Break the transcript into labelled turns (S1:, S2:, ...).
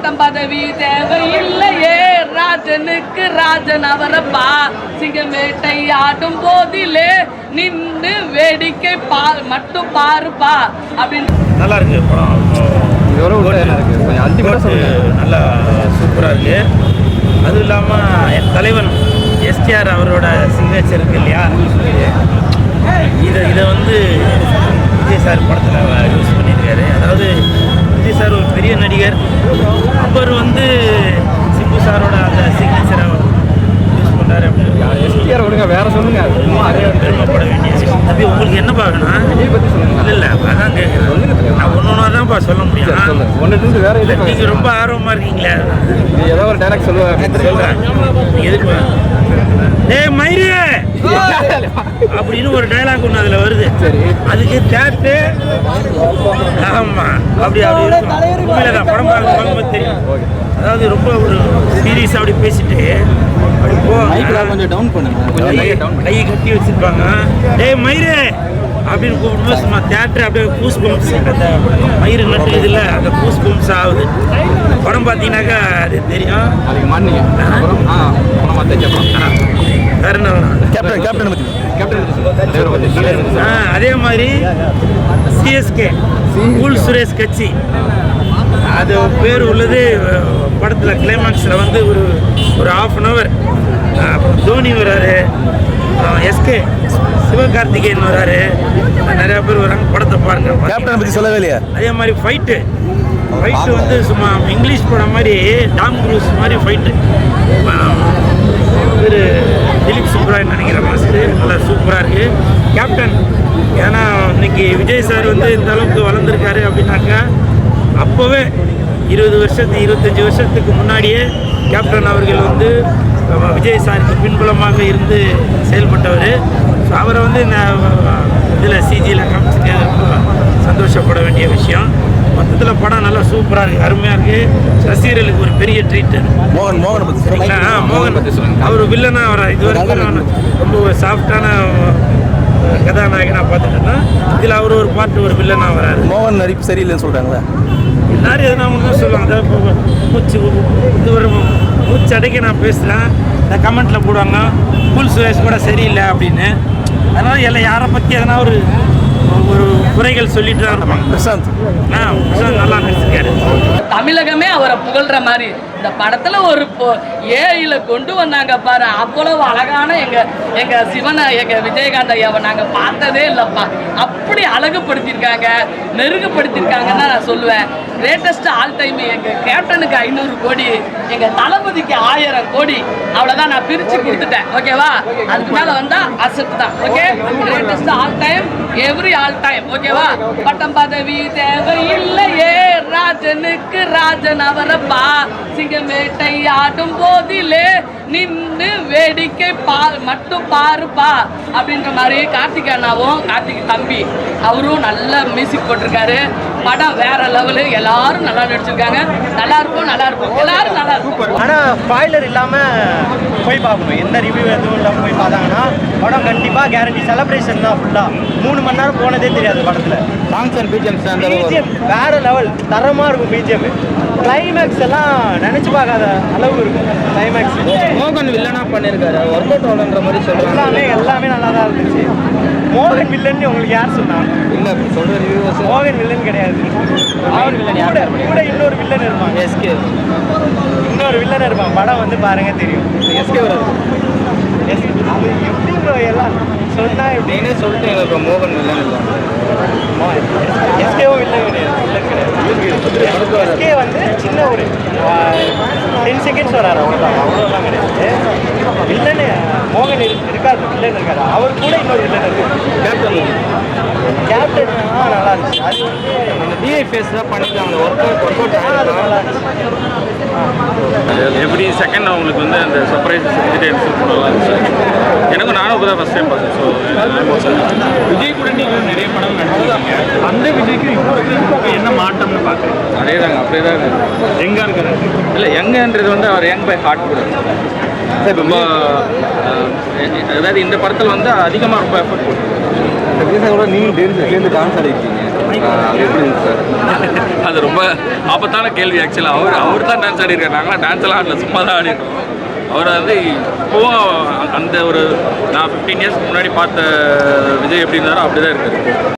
S1: பட்டம் பதவி தேவையில்லையே, ராஜனுக்கு ராஜன் அவரப்பா, சிங்கமேட்டை ஆடும் போதிலே நின்று வேடிக்கை மட்டும் பாருப்பா அப்படின்னு.
S2: நல்லா இருக்கு படம், நல்லா சூப்பராக இருக்கு. அதுவும் இல்லாமல் என் தலைவன் எஸ்டிஆர் அவரோட சிக்னேச்சர் இருக்கு இல்லையா, இதை வந்து விஜய் சார் படத்தில் யூஸ் பண்ணியிருக்காரு. அதாவது விஜய் சார் ஒரு பெரிய நடிகர், அவர் வந்து சிம்பு சாரோட அந்த சிக்னேச்சரை யூஸ் பண்ணுறாரு அப்படின்னு
S3: வேற சொல்லுங்க.
S2: பெருமைப்பட வேண்டிய விஷயம். தம்பி உங்களுக்கு என்ன பார்க்கணும்? இல்லை அதான் கேட்குறேன். நான் ஒன்று தான்ப்பா சொல்ல முடியும்.
S3: ஒன்று வேற இல்லை.
S2: நீங்கள் ரொம்ப ஆர்வமாக இருக்கீங்களே,
S3: ஏதோ ஒரு டைலாக் சொல்லுவேன்.
S2: எதுக்கு டேய் மயிரே அப்படின்னு ஒரு டைலாக் ஒன்று அதில் வருது. அதுக்கு தேட்டு ஆமாம் அப்படி உண்மையில தான் படம் பார்க்கும்போது தெரியும். அதாவது ரொம்ப ஒரு சீரியஸாக அப்படி பேசிட்டு அப்படி
S3: கொஞ்சம் டவுன் பண்ணுங்க,
S2: கையை கட்டி வச்சிருப்பாங்க. டேய் மயிரே அப்படின்னு கூப்பிடும்போது சும்மா தேட்டர் அப்படியே கூஸ் பம்ப்ஸ், அந்த மயிறு நட்டு இதில் அந்த கூஸ் பம்ப்ஸ் ஆகுது. படம் பார்த்தீங்கன்னாக்கா அது தெரியும்.
S3: அதுக்கு மாட்டீங்க
S2: வேற என்ன அதே மாதிரி சிஎஸ்கே கூல் சுரேஷ் கட்சி, அது பேர் உள்ளது படத்தில் கிளைமாக்ஸில் வந்து ஒரு ½ அன் ஹவர் தோனி வர்றாரு, எஸ்கே சிவகார்த்திகேயன் வர்றாரு, நிறையா பேர் வராங்க. படத்தை பாருங்க.
S3: கேப்டன் பற்றி சொல்லவே இல்லையா?
S2: அதே மாதிரி ஃபைட்டு வந்து சும்மா இங்கிலீஷ் படம் மாதிரி டாம் க்ரூஸ் மாதிரி ஃபைட்டு. பேர் திலீப் சுப்ராயன் நினைக்கிற மாஸ்டர், நல்லா சூப்பராக இருக்குது கேப்டன். ஏன்னா இன்னைக்கு விஜய் சார் வந்து இந்த அளவுக்கு வளர்ந்துருக்காரு அப்படின்னாக்கா, அப்போவே 25 வருஷத்துக்கு முன்னாடியே கேப்டன் அவர்கள் வந்து விஜய் சாருக்கு பின்புலமாக இருந்து செயல்பட்டவர். ஸோ அவரை வந்து இந்த இதில் சிஜியில் காமிச்சிட்டு சந்தோஷப்பட வேண்டிய விஷயம். மொத்தத்தில் படம் நல்லா சூப்பராக இருக்குது, அருமையாக இருக்குது. ரசிகர்களுக்கு ஒரு பெரிய ட்ரீட். மோகன் அவர் வில்லனாக வர இது வரைக்கும் ரொம்ப சாஃப்டான கதாநாயகனாக பார்த்துட்டோன்னா, இதில் அவர் ஒரு பாட்டு ஒரு வில்லனாக வராரு.
S3: மோகன் நடிப்பு சரியில்லைன்னு சொல்கிறாங்களா
S2: எல்லாரும்? எதுனா ஒன்று தான் சொல்லுவாங்க. அதாவது இது ஒரு மூச்சு அடைக்க நான் பேசுகிறேன், இந்த கமெண்ட்டில் போடுவாங்க கூல் சுரேஷ் கூட சரியில்லை அப்படின்னு. அதனால் எல்லாம் யாரை பற்றி எதனா ஒரு குறைகள் சொல்லிட்டு தான் இருப்பாங்க. பிரசாந்த் நல்லா நடிச்சிருக்காரு.
S1: தமிழகமே அவரை புகழ்ற மாதிரி இந்த படத்துல ஒரு ஏஐல கொண்டு வந்தாங்க பாரு, அவ்வளவு அழகான எங்க சிவனை எங்க விஜயகாந்த் ஐயாவை நாங்க பார்த்ததே இல்லப்பா. அப்படி அழகுபடுத்தியிருக்காங்க, மெருகுபடுத்தியிருக்காங்கன்னு தான் நான் சொல்லுவேன். கிரேட்டஸ்ட் ஆல் டைம் எங்க கேப்டனுக்கு 500 கோடி, எங்க தளபதிக்கு 1000 கோடி, அவ்வளவுதான் நான் பிரிச்சு கொடுத்துட்டேன். ஓகேவா? அதுக்கு மேல வந்தா அசெப்ட் தான். Okay, greatest all time, every all time. ஓகேவா? பட்டம் பதவி தேவையில்லையே, ராஜனுக்கு ராஜன் அவரப்பா, சிங்கமேட்டை ஆடும் போதிலே நின்று வேடிக்கை மட்டும் பாருப்பா அப்படின்ற மாதிரி கார்த்திக் அண்ணாவும் கார்த்திக் தம்பி அவரும் நல்ல மியூசிக் போட்டிருக்காரு. படம் வேற லெவலு, எல்லாரும் நல்லா நடிச்சிருக்காங்க. நல்லா இருக்கும் எல்லாரும் நல்லா இருக்கும்.
S4: ஆனால் ஸ்பாய்லர் இல்லாமல் போய் பார்க்கணும். எந்த ரிவ்யூ எதுவும் இல்லாமல் போய் பார்த்தாங்கன்னா படம் கண்டிப்பாக கேரண்டி. செலிப்ரேஷன் தான் ஃபுல்லாக. 3 மணி நேரம் போனதே தெரியாது படத்தில்.
S3: சாங்ஸ் அண்ட்
S4: பிஜிஎம் வேற லெவல், தரமாக இருக்கும். பிஜிஎம் கிளைமேக்ஸ் எல்லாம் நினச்சி பார்க்காத அளவு இருக்கும். கிளைமேக்ஸ்
S3: மோகன் வில்லனா பண்ணியிருக்காரு, ஒர்க் அவுட் ஆகுன்ற மாதிரி சொல்கிறாங்க.
S4: எல்லாமே நல்லா தான் இருந்துச்சு. மோகன் வில்லன் உங்களுக்கு யார் சொன்னாங்க?
S3: இல்லை சொல்கிற ரிவ்யூஸ்
S4: மோகன் வில்லன் கிடையாது. அவர் வில்லன் கூட இன்னொரு வில்லன் இருப்பாங்க. எஸ்கே இன்னொரு வில்லன் இருப்பான். படம் வந்து பாருங்க தெரியும்.
S3: எஸ்கே வருது.
S4: அது எப்படி எல்லாம் சொன்னா எப்படின்னு
S3: சொல்லிட்டு இப்போ மோகன் வில்லன் இல்லை.
S4: எஸ்கேவும் வில்லன் கிடையாது. எஸ்கே வந்து சின்ன ஒரு 10 செகண்ட்ஸ் வராரு, அவ்வளோதான் கிடையாது. வில்லன் மோகன் இருக்காரு, வில்லன் இருக்காரு. அவர் கூட இன்னொரு வில்லன் இருக்கு. கேப்டன் நல்லா இருந்துச்சு. அது
S3: அந்த டிஐ ஃபேஸ் தான் பண்ணிட்டாங்க. ஒர்க் அவுட்
S4: நல்லா இருந்துச்சு.
S5: எப்படி செகண்ட் அவங்களுக்கு வந்து அந்த சர்ப்ரைஸ் செஞ்சுட்டு நல்லா இருந்துச்சு. எனக்கும் நானும் இப்போ தான் ஃபஸ்ட் டைம் பார்த்தேன். ஸோ
S6: விஜய் கூட நீங்கள் நிறைய படம் நடிச்சிருக்கீங்க. அந்த விஜய்க்கு இப்போ என்ன மாற்றம்னு பார்க்குறேன்?
S5: அதே தாங்க, அப்படியே தான் இருக்குது.
S6: எங்கே இருக்கிறாரு?
S5: இல்லை யங்குன்றது வந்து அவர் யங் பை ஹார்ட் கூட ரொம்ப, அதாவது இந்த படத்தில் வந்து அதிகமாக ரொம்ப எஃபர்ட் போட்டு
S3: கூட நீங்கள் சேர்ந்து டான்ஸ் ஆடிருக்கீங்க.
S5: அது எப்படி இருந்துச்சு சார்? அது ரொம்ப ஆபத்தான கேள்வி ஆக்சுவலாக. அவர் தான் டான்ஸ் ஆடிருக்காரு, நாங்களாம் டான்ஸ் எல்லாம் ஆடல, சும்மா தான் ஆடிருக்கோம். அவரை வந்து இப்போவும் அந்த ஒரு நான் 15 இயர்ஸ்க்கு முன்னாடி பார்த்த விஜய் எப்படி இருந்தாரோ அப்படி தான் இருக்காரு.